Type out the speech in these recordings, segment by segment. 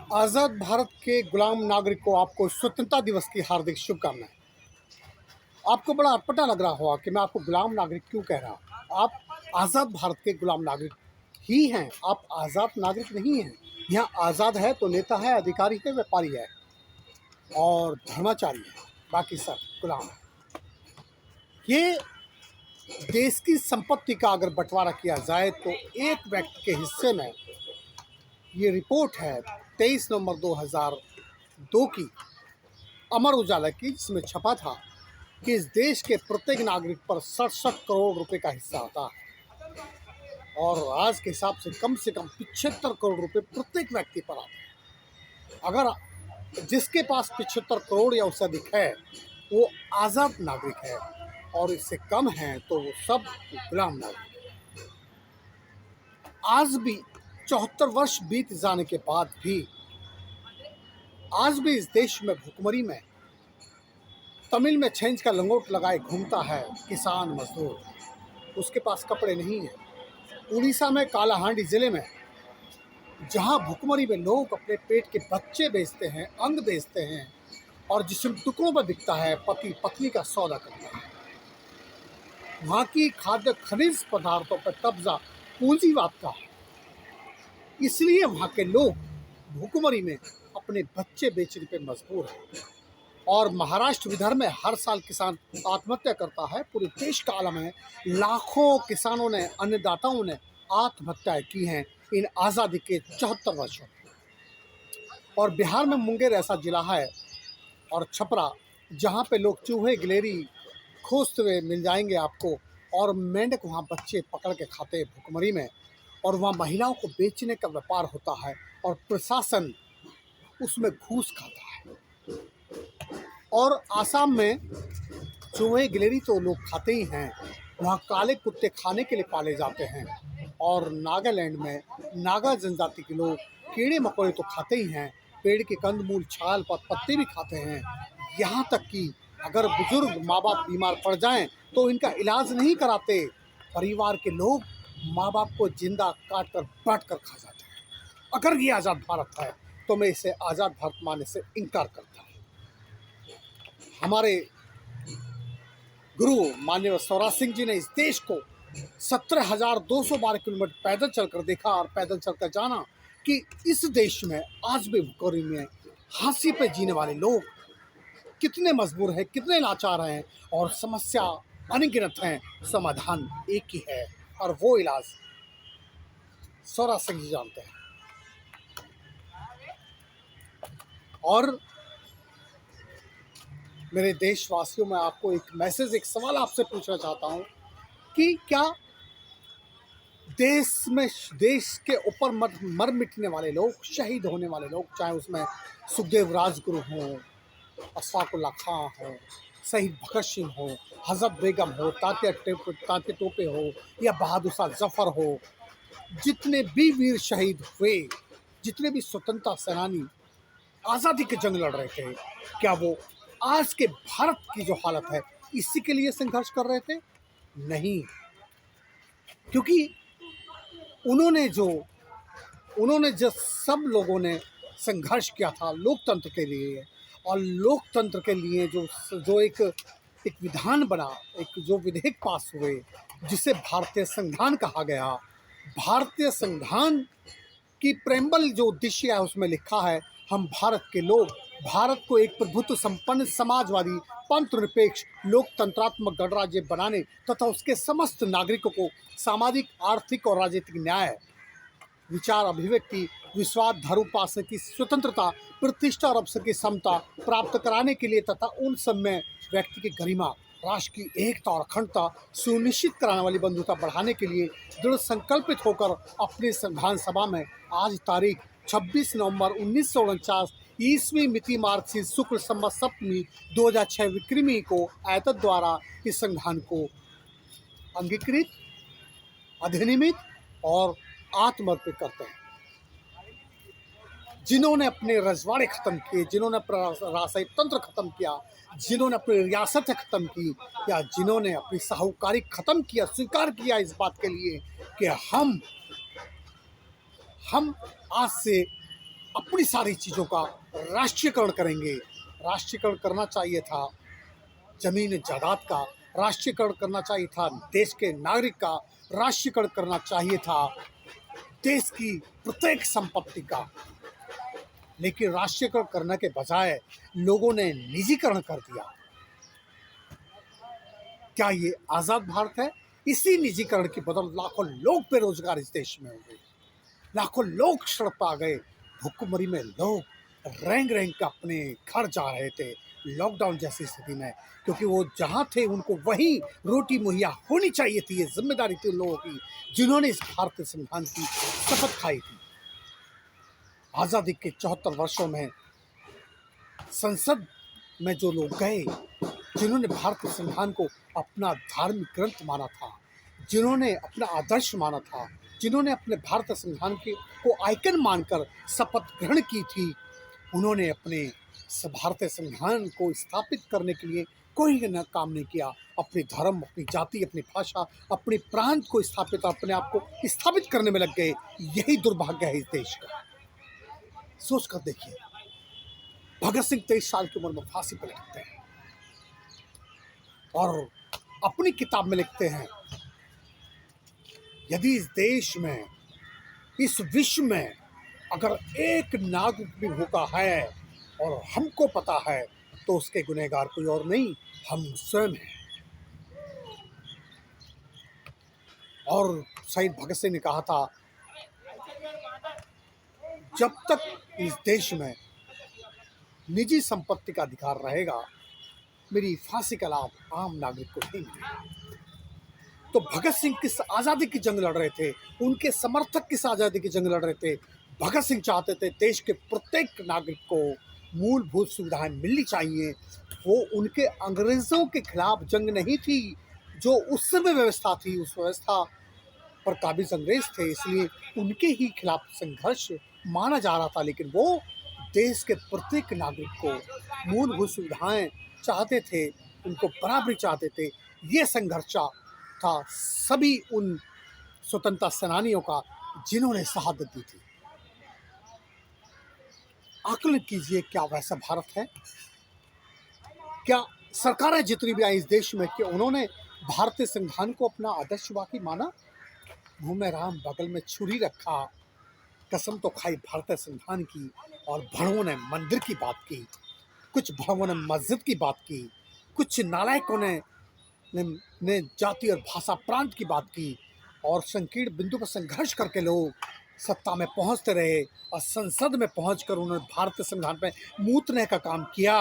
आज़ाद भारत के गुलाम नागरिक को आपको स्वतंत्रता दिवस की हार्दिक शुभकामनाएं। आपको बड़ा अटपटा लग रहा होगा कि मैं आपको गुलाम नागरिक क्यों कह रहा हूँ। आप आज़ाद भारत के गुलाम नागरिक ही हैं, आप आज़ाद नागरिक नहीं हैं। यहाँ आज़ाद है तो नेता है, अधिकारी है, व्यापारी है और धर्माचारी है, बाकी सब गुलाम है। ये देश की संपत्ति का अगर बंटवारा किया जाए तो एक व्यक्ति के हिस्से में, ये रिपोर्ट है 23 नवंबर 2002 की अमर उजाला की, जिसमें छपा था कि इस देश के प्रत्येक नागरिक पर 67 करोड़ रुपए का हिस्सा आता है और आज के हिसाब से कम 75 करोड़ रुपए प्रत्येक व्यक्ति पर आते हैं। अगर जिसके पास 75 करोड़ या उससे अधिक है वो आज़ाद नागरिक है और इससे कम है तो वो सब गुलाम नागरिक है। आज भी 74 वर्ष बीत जाने के बाद भी आज भी इस देश में भुखमरी में तमिल में छेंज का लंगोट लगाए घूमता है किसान मजदूर, उसके पास कपड़े नहीं है। उड़ीसा में कालाहांडी जिले में जहां भुखमरी में लोग अपने पेट के बच्चे बेचते हैं, अंग बेचते हैं और जिसम टुकड़ों पर बिकता है, पति पत्नी का सौदा करता है। वहाँ की खाद्य खनिज पदार्थों पर कब्जा पूंजीवाद का है, इसलिए वहाँ के लोग भुखमरी में अपने बच्चे बेचने पे मजबूर हैं। और महाराष्ट्र विदर्भ में हर साल किसान आत्महत्या करता है। पूरे देश का आलम है, लाखों किसानों ने, अन्नदाताओं ने आत्महत्याएं की हैं इन आज़ादी के 74 वर्षों में। और बिहार में मुंगेर ऐसा जिला है और छपरा, जहाँ पे लोग चूहे गिलेरी खोजते हुए मिल जाएंगे आपको, और मेंढक वहाँ बच्चे पकड़ के खाते हैं भुखमरी में, और वहाँ महिलाओं को बेचने का व्यापार होता है और प्रशासन उसमें घूस खाता है। और आसाम में चूहे गिलेरी तो लोग खाते ही हैं, वहाँ काले कुत्ते खाने के लिए पाले जाते हैं। और नागालैंड में नागा जनजाति के लोग कीड़े मकोड़े तो खाते ही हैं, पेड़ के कंदमूल, छाल, पत्ते भी खाते हैं। यहाँ तक कि अगर बुजुर्ग माँ बाप बीमार पड़ जाएं तो इनका इलाज नहीं कराते, परिवार के लोग माँ बाप को जिंदा काट कर बांट कर खा जाते हैं। अगर ये आज़ाद भारत है तो मैं इसे आज़ाद भारत मानने से इनकार करता हूँ। हमारे गुरु माननीय स्वराज सिंह जी ने इस देश को 17,212 किलोमीटर पैदल चलकर देखा और पैदल चलकर जाना कि इस देश में आज भी भुखमरी में हांसी पे जीने वाले लोग कितने मजबूर हैं, कितने लाचार हैं और समस्या अनगिनत हैं। समाधान एक ही है और वो इलाज स्वराज सिंह जी जानते हैं। और मेरे देशवासियों, में आपको एक मैसेज, एक सवाल आपसे पूछना चाहता हूं कि क्या देश के ऊपर मर मिटने वाले लोग, शहीद होने वाले लोग, चाहे उसमें सुखदेव राजगुरु हो, अशफाकुल्ला खां हो, शहीद भगत सिंह हो, हजरत बेगम हो, तात्या टोपे हो या बहादुर शाह जफर हो, जितने भी वीर शहीद हुए, जितने भी स्वतंत्रता सेनानी आज़ादी की जंग लड़ रहे थे, क्या वो आज के भारत की जो हालत है इसी के लिए संघर्ष कर रहे थे? नहीं, क्योंकि उन्होंने जो सब लोगों ने संघर्ष किया था लोकतंत्र के लिए, और लोकतंत्र के लिए जो एक विधान बना, एक जो विधेयक पास हुए जिसे भारतीय संविधान कहा गया। भारतीय संविधान की प्रेम्बल जो उद्देश्य है उसमें लिखा है, हम भारत के लोग भारत को एक प्रभुत्व संपन्न, समाजवादी, पंथनिरपेक्ष, लोकतंत्रात्मक गणराज्य बनाने तथा उसके समस्त नागरिकों को सामाजिक, आर्थिक और राजनीतिक न्याय, विचार अभिव्यक्ति, विश्वास, धर्म उपासना की स्वतंत्रता, प्रतिष्ठा और अवसर की समता प्राप्त कराने के लिए तथा उन सब में व्यक्ति की गरिमा, राष्ट्र की एकता और अखंडता सुनिश्चित कराने वाली बंधुता बढ़ाने के लिए दृढ़ संकल्पित होकर अपनी संविधान सभा में आज तारीख 26 नवंबर 1949 ईस्वी मिति मार्च शुक्ल संवत सप्तमी 2006 विक्रमी को आयतन द्वारा इस संविधान को अंगीकृत, अधिनियमित और आत्मर्पित करते हैं। जिन्होंने अपने रजवाड़े खत्म किए, जिन्होंने अपना राजशाही तंत्र खत्म किया, जिन्होंने अपनी रियासतें खत्म की, या जिन्होंने अपनी साहूकारी खत्म किया, स्वीकार किया इस बात के लिए कि हम आज से अपनी सारी चीज़ों का राष्ट्रीयकरण करेंगे। राष्ट्रीयकरण करना चाहिए था ज़मीन जायदाद का, राष्ट्रीयकरण करना चाहिए था देश के नागरिक का, राष्ट्रीयकरण करना चाहिए था देश की प्रत्येक संपत्ति का। लेकिन राष्ट्रीयकरण करने के बजाय लोगों ने निजीकरण कर दिया। क्या ये आज़ाद भारत है? इसी निजीकरण के बदल लाखों लोग बेरोजगार इस देश में हो गए, लाखों लोग सड़क पर आ गए। भुखमरी में लोग रेंग रेंग के अपने घर जा रहे थे लॉकडाउन जैसी स्थिति में, क्योंकि वो जहाँ थे उनको वहीं रोटी मुहैया होनी चाहिए थी। ये जिम्मेदारी थी उन लोगों की जिन्होंने इस भारतीय संविधान की शपथ खाई थी। आज़ादी के 74 वर्षों में संसद में जो लोग गए, जिन्होंने भारतीय संविधान को अपना धार्मिक ग्रंथ माना था, जिन्होंने अपना आदर्श माना था, जिन्होंने अपने भारतीय संविधान के को आइकन मानकर शपथ ग्रहण की थी, उन्होंने अपने भारतीय संविधान को स्थापित करने के लिए कोई न काम नहीं किया। अपने धर्म, अपनी जाति, अपनी भाषा, अपने प्रांत को स्थापित, अपने आप को स्थापित करने में लग गए। यही दुर्भाग्य है इस देश का। सोच कर देखिए, भगत सिंह 23 साल की उम्र में फांसी पर लटकते हैं और अपनी किताब में लिखते हैं, यदि इस देश में, इस विश्व में अगर एक नागरिक भी भूखा है और हमको पता है, तो उसके गुनहगार कोई और नहीं, हम स्वयं हैं। और शहीद भगत सिंह ने कहा था, जब तक इस देश में निजी संपत्ति का अधिकार रहेगा, मेरी फांसी का लाभ आम नागरिक को नहीं मिलेगा। तो भगत सिंह किस आज़ादी की जंग लड़ रहे थे, उनके समर्थक किस आज़ादी की जंग लड़ रहे थे? भगत सिंह चाहते थे देश के प्रत्येक नागरिक को मूलभूत सुविधाएं मिलनी चाहिए। वो उनके अंग्रेज़ों के खिलाफ जंग नहीं थी, जो उस समय व्यवस्था थी, उस व्यवस्था पर काबिज अंग्रेज थे, इसलिए उनके ही खिलाफ संघर्ष माना जा रहा था। लेकिन वो देश के प्रत्येक नागरिक को मूलभूत सुविधाएं चाहते थे, उनको बराबरी चाहते थे। ये संघर्ष था सभी उन स्वतंत्रता सेनानियों का जिन्होंने शहादत दी थी। आकलन कीजिए, क्या वैसा भारत है? क्या सरकारें जितनी भी आई इस देश में, कि उन्होंने भारतीय संविधान को अपना आदर्श वाक्य माना? मुंह में राम बगल में छुरी रखा, कसम तो खाई भारतीय संविधान की, और भड़ों ने मंदिर की बात की, कुछ भड़ों ने मस्जिद की बात की, कुछ नालायकों ने जाति और भाषा प्रांत की बात की, और संकीर्ण बिंदु पर संघर्ष करके लोग सत्ता में पहुंचते रहे और संसद में पहुंचकर उन्होंने भारतीय संविधान पर मूतने का काम किया।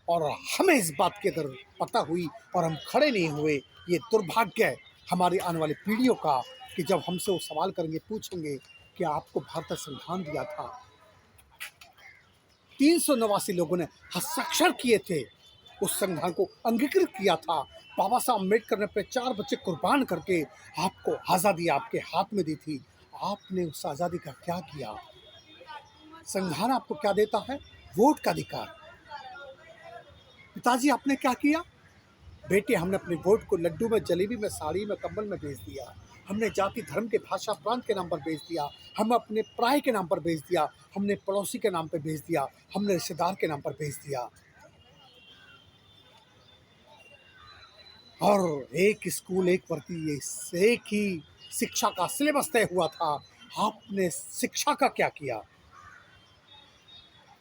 और हमें इस बात की अगर पता हुई और हम खड़े नहीं हुए, ये दुर्भाग्य है हमारी आने वाली पीढ़ियों का, कि जब हमसे वो सवाल करेंगे, पूछेंगे कि आपको भारतीय संविधान दिया था, 389 लोगों ने हस्ताक्षर किए थे, उस संविधान को अंगीकृत किया था, बाबा साहब अम्बेडकर ने अपने 4 बच्चे कुर्बान करके आपको आज़ादी आपके हाथ में दी थी। आपने उस आज़ादी का क्या किया? संविधान आपको क्या देता है? वोट का अधिकार। पिताजी आपने क्या किया? बेटे, हमने अपने वोट को लड्डू में, जलेबी में, साड़ी में, कंबल में बेच दिया। हमने जाति धर्म के, भाषा प्रांत के नाम पर बेच दिया। हम अपने पराये के नाम पर बेच दिया। हमने पड़ोसी के नाम पर बेच दिया। हमने रिश्तेदार के नाम पर बेच दिया। और एक स्कूल, एक वर्दी, एक ही शिक्षा का सिलेबस तय हुआ था। आपने शिक्षा का क्या किया?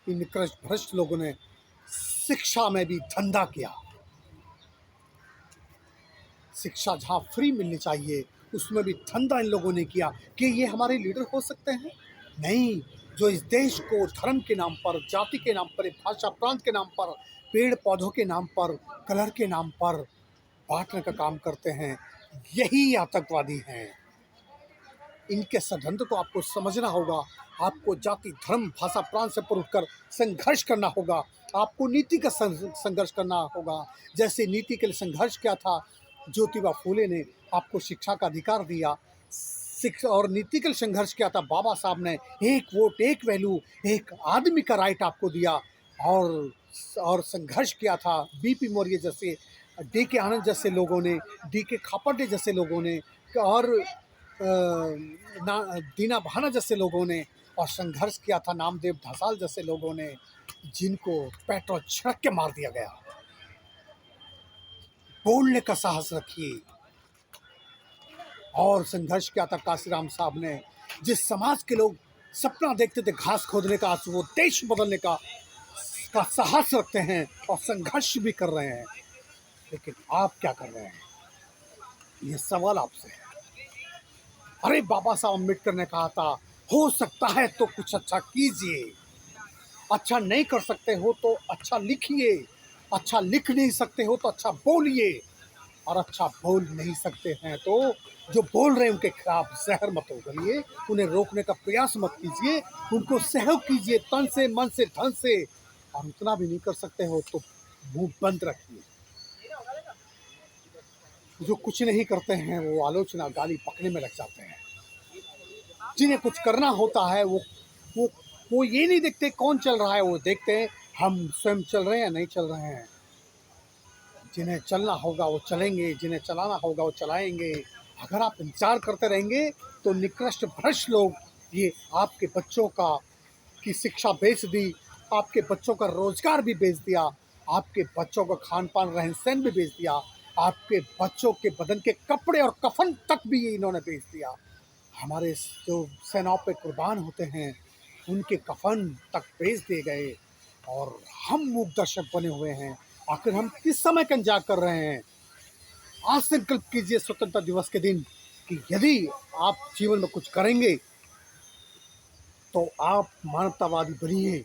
इन भ्रष्ट लोगों ने शिक्षा में भी धंधा किया। शिक्षा जहाँ फ्री मिलनी चाहिए, उसमें भी धंधा इन लोगों ने किया। कि ये हमारे लीडर हो सकते हैं? नहीं। जो इस देश को धर्म के नाम पर, जाति के नाम पर, भाषा प्रांत के नाम पर, पेड़ पौधों के नाम पर, कलर के नाम पर बांटने का काम करते हैं, यही आतंकवादी हैं। इनके षड्यंत्र को आपको समझना होगा। आपको जाति धर्म भाषा प्रांत से पर उठकर संघर्ष करना होगा। आपको नीति का संघर्ष करना होगा। जैसे नीति के लिए संघर्ष किया था ज्योतिबा फूले ने, आपको शिक्षा का अधिकार दिया। शिक्षा और नीति के लिए संघर्ष किया था बाबा साहब ने, एक वोट एक वैल्यू, एक आदमी का राइट आपको दिया। और संघर्ष किया था बीपी मौर्य जैसे, डी के आनंद जैसे लोगों ने, डी के खापड़े जैसे लोगों ने, और दीना भाना जैसे लोगों ने, और संघर्ष किया था नामदेव ढसाल जैसे लोगों ने, जिनको पेट्रोल छिड़क के मार दिया गया। बोलने का साहस रखिए। और संघर्ष किया था काशीराम साहब ने, जिस समाज के लोग सपना देखते थे घास खोदने का, आज वो देश बदलने का साहस रखते हैं और संघर्ष भी कर रहे हैं। लेकिन आप क्या कर रहे हैं, ये सवाल आपसे है। अरे बाबा साहब अम्बेडकर ने कहा था, हो सकता है तो कुछ अच्छा कीजिए, अच्छा नहीं कर सकते हो तो अच्छा लिखिए, अच्छा लिख नहीं सकते हो तो अच्छा बोलिए, और अच्छा बोल नहीं सकते हैं तो जो बोल रहे हैं उनके खिलाफ जहर मत उगलिए, उन्हें रोकने का प्रयास मत कीजिए, उनको सहयोग कीजिए तन से, मन से, धन से। और उतना भी नहीं कर सकते हो तो मुंह बंद रखिए। जो कुछ नहीं करते हैं वो आलोचना, गाली पकने में लग जाते हैं। जिन्हें कुछ करना होता है वो वो ये नहीं देखते कौन चल रहा है, वो देखते हैं हम स्वयं चल रहे हैं या नहीं चल रहे हैं। जिन्हें चलना होगा वो चलेंगे, जिन्हें चलाना होगा वो चलाएंगे। अगर आप इंतजार करते रहेंगे तो निकृष्ट भ्रष्ट लोग ये आपके बच्चों का की शिक्षा बेच दी, आपके बच्चों का रोजगार भी बेच दिया, आपके बच्चों का खान पान रहन सहन भी बेच दिया, आपके बच्चों के बदन के कपड़े और कफन तक भी इन्होंने बेच दिया। हमारे जो सेनाओं पे कुर्बान होते हैं उनके कफन तक बेच दिए गए और हम मूक दर्शक बने हुए हैं। आखिर हम किस समय का इंतजार कर रहे हैं। आज संकल्प कीजिए स्वतंत्रता दिवस के दिन कि यदि आप जीवन में कुछ करेंगे तो आप मानवतावादी बनिए।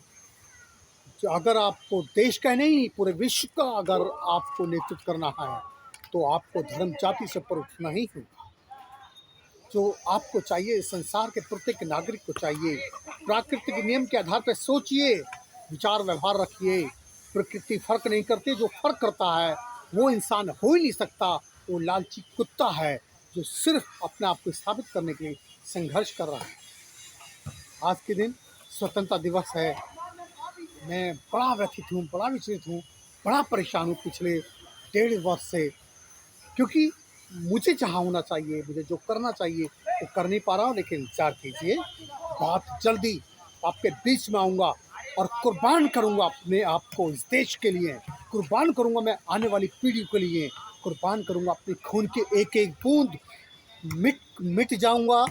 जो अगर आपको देश का नहीं पूरे विश्व का अगर आपको नेतृत्व करना है तो आपको धर्म जाति से ऊपर उठना ही होगा। जो आपको चाहिए, संसार के प्रत्येक नागरिक को चाहिए, प्राकृतिक नियम के आधार पर सोचिए, विचार व्यवहार रखिए। प्रकृति फर्क नहीं करती, जो फर्क करता है वो इंसान हो ही नहीं सकता। वो लालची कुत्ता है जो सिर्फ अपने आप को स्थापित करने के लिए संघर्ष कर रहा है। आज के दिन स्वतंत्रता दिवस है। मैं बड़ा व्यथित हूँ, बड़ा विचलित हूँ, बड़ा परेशान हूँ पिछले 1.5 वर्ष से, क्योंकि मुझे जहाँ होना चाहिए, मुझे जो करना चाहिए वो कर नहीं पा रहा हूँ। लेकिन इंतजार कीजिए, बहुत जल्दी आपके बीच में आऊँगा और कुर्बान करूँगा अपने आप को इस देश के लिए, कुर्बान करूँगा मैं आने वाली पीढ़ी के लिए, कुर्बान करूँगा अपने खून के एक एक बूंद। मिट जाऊँगा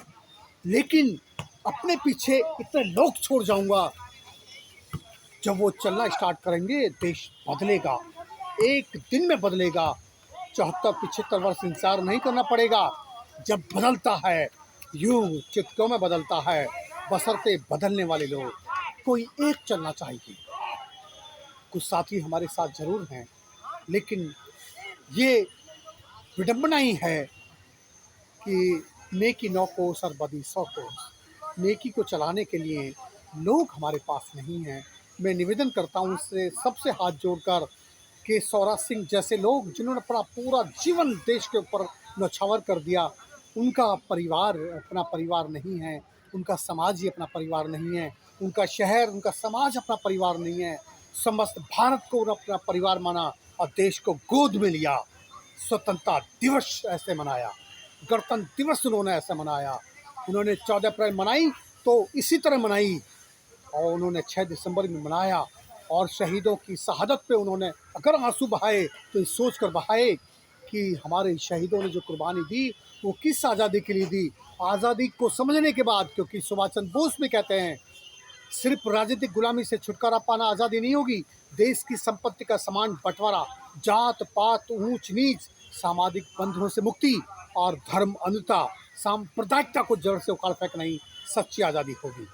लेकिन अपने पीछे इतने लोग छोड़ जाऊँगा। जब वो चलना स्टार्ट करेंगे देश बदलेगा, एक दिन में बदलेगा। 74-75 वर्ष इंतजार नहीं करना पड़ेगा। जब बदलता है यूं चुटकियों में बदलता है, बशर्ते बदलने वाले लोग। कोई एक चलना चाहिए। कुछ साथी हमारे साथ जरूर हैं, लेकिन ये विडंबना ही है कि नेकी 9 कोस और बदी 100 कोस। नेकी को चलाने के लिए लोग हमारे पास नहीं हैं। मैं निवेदन करता हूँ उससे सबसे हाथ जोड़कर कि सौरा सिंह जैसे लोग जिन्होंने अपना पूरा जीवन देश के ऊपर न्यौछावर कर दिया, उनका परिवार अपना परिवार नहीं है, उनका समाज ही अपना परिवार नहीं है, उनका शहर, उनका समाज अपना परिवार नहीं है। समस्त भारत को उन्होंने अपना परिवार माना और देश को गोद में लिया। स्वतंत्रता दिवस ऐसे मनाया, गणतंत्र दिवस उन्होंने ऐसे मनाया। उन्होंने 14 अप्रैल मनाई तो इसी तरह मनाई, और उन्होंने 6 दिसंबर में मनाया। और शहीदों की शहादत पे उन्होंने अगर आंसू बहाए तो इस सोच कर बहाए कि हमारे शहीदों ने जो कुर्बानी दी वो किस आज़ादी के लिए दी। आज़ादी को समझने के बाद, क्योंकि सुभाष चंद्र बोस भी कहते हैं सिर्फ राजनीतिक गुलामी से छुटकारा पाना आज़ादी नहीं होगी, देश की संपत्ति का समान बंटवारा, जात पात ऊंच नीच, सामाजिक बंधनों से मुक्ति और धर्म अनुता, सांप्रदायिकता को जड़ से उखाड़ फेंकना ही सच्ची आज़ादी होगी।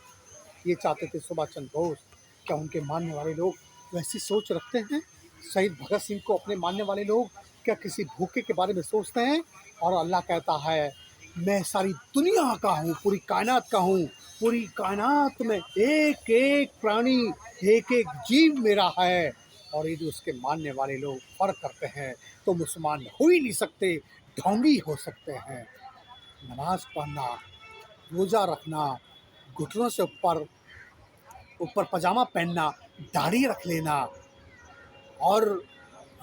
ये चाहते थे सुभाष चंद्र बोस। क्या उनके मानने वाले लोग वैसी सोच रखते हैं? शहीद भगत सिंह को अपने मानने वाले लोग क्या किसी भूखे के बारे में सोचते हैं? और अल्लाह कहता है मैं सारी दुनिया का हूँ, पूरी कायनात का हूँ, पूरी कायनात में एक एक प्राणी, एक एक जीव मेरा है। और यदि उसके मानने वाले लोग फर्क करते हैं तो मुसलमान हो ही नहीं सकते, ढोंगी हो सकते हैं। नमाज पढ़ना, रोज़ा रखना, घुटनों से ऊपर ऊपर पजामा पहनना, दाढ़ी रख लेना, और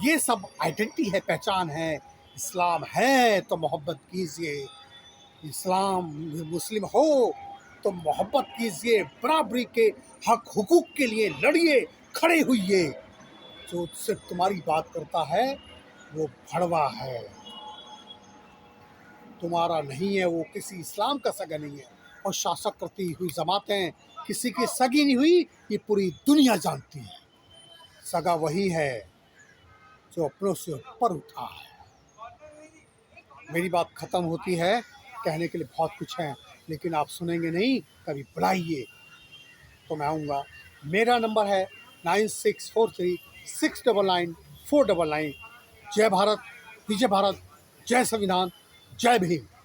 ये सब आइडेंटिटी है, पहचान है। इस्लाम है तो मोहब्बत कीजिए। इस्लाम मुस्लिम हो तो मोहब्बत कीजिए, बराबरी के हक हुकूक के लिए लड़िए, खड़े होइए। जो सिर्फ तुम्हारी बात करता है वो भड़वा है, तुम्हारा नहीं है, वो किसी इस्लाम का सगा नहीं है। और शासक करती हुई जमातें किसी की सगी नहीं हुई, ये पूरी दुनिया जानती है। सगा वही है जो अपनों से ऊपर उठा है। मेरी बात ख़त्म होती है, कहने के लिए बहुत कुछ है, लेकिन आप सुनेंगे नहीं, कभी बुलाइए तो मैं आऊँगा। मेरा नंबर है 9643 699 499। जय भारत, विजय भारत, जय संविधान, जय भीम।